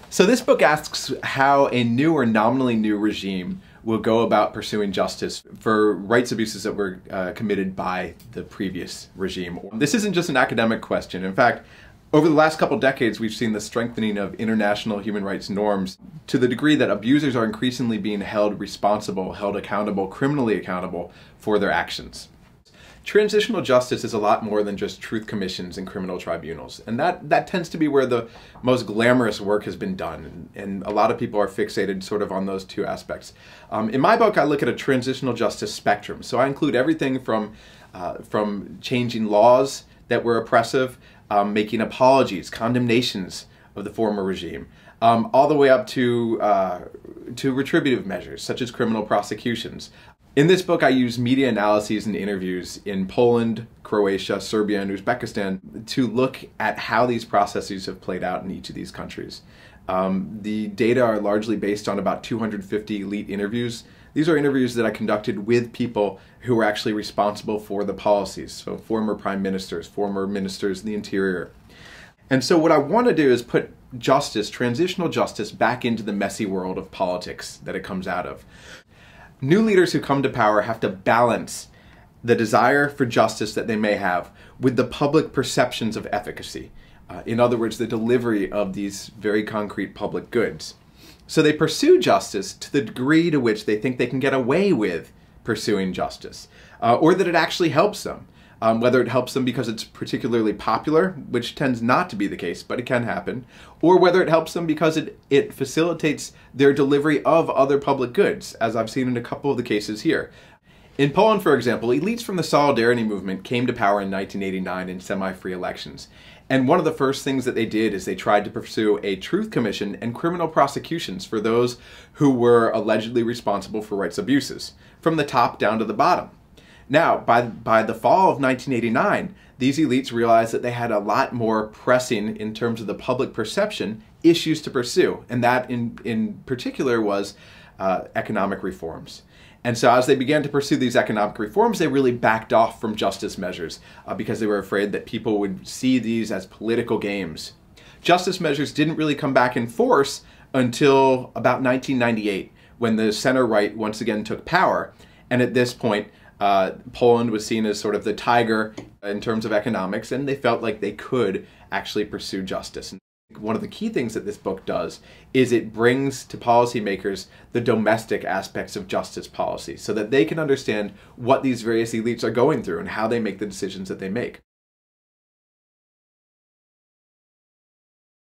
So this book asks how a new or nominally new regime will go about pursuing justice for rights abuses that were committed by the previous regime. This isn't just an academic question. In fact, over the last couple decades, we've seen the strengthening of international human rights norms to the degree that abusers are increasingly being held responsible, held accountable, criminally accountable for their actions. Transitional justice is a lot more than just truth commissions and criminal tribunals, and that tends to be where the most glamorous work has been done, and a lot of people are fixated sort of on those two aspects. In my book, I look at a transitional justice spectrum, so I include everything from changing laws that were oppressive, making apologies, condemnations of the former regime, all the way up to retributive measures, such as criminal prosecutions. In this book, I use media analyses and interviews in Poland, Croatia, Serbia, and Uzbekistan to look at how these processes have played out in each of these countries. The data are largely based on about 250 elite interviews. These are interviews that I conducted with people who were actually responsible for the policies, so former prime ministers, former ministers of the interior. And so what I want to do is put justice, transitional justice, back into the messy world of politics that it comes out of. New leaders who come to power have to balance the desire for justice that they may have with the public perceptions of efficacy. In other words, the delivery of these very concrete public goods. So they pursue justice to the degree to which they think they can get away with pursuing justice, or that it actually helps them. Whether it helps them because it's particularly popular, which tends not to be the case, but it can happen, or whether it helps them because it facilitates their delivery of other public goods, as I've seen in a couple of the cases here. In Poland, for example, elites from the Solidarity movement came to power in 1989 in semi-free elections. And one of the first things that they did is they tried to pursue a truth commission and criminal prosecutions for those who were allegedly responsible for rights abuses, from the top down to the bottom. Now, by the fall of 1989, these elites realized that they had a lot more pressing, in terms of the public perception, issues to pursue, and that in particular was economic reforms. And so as they began to pursue these economic reforms, they really backed off from justice measures because they were afraid that people would see these as political games. Justice measures didn't really come back in force until about 1998, when the center-right once again took power, and at this point, Poland was seen as sort of the tiger in terms of economics, and they felt like they could actually pursue justice. And one of the key things that this book does is it brings to policymakers the domestic aspects of justice policy so that they can understand what these various elites are going through and how they make the decisions that they make.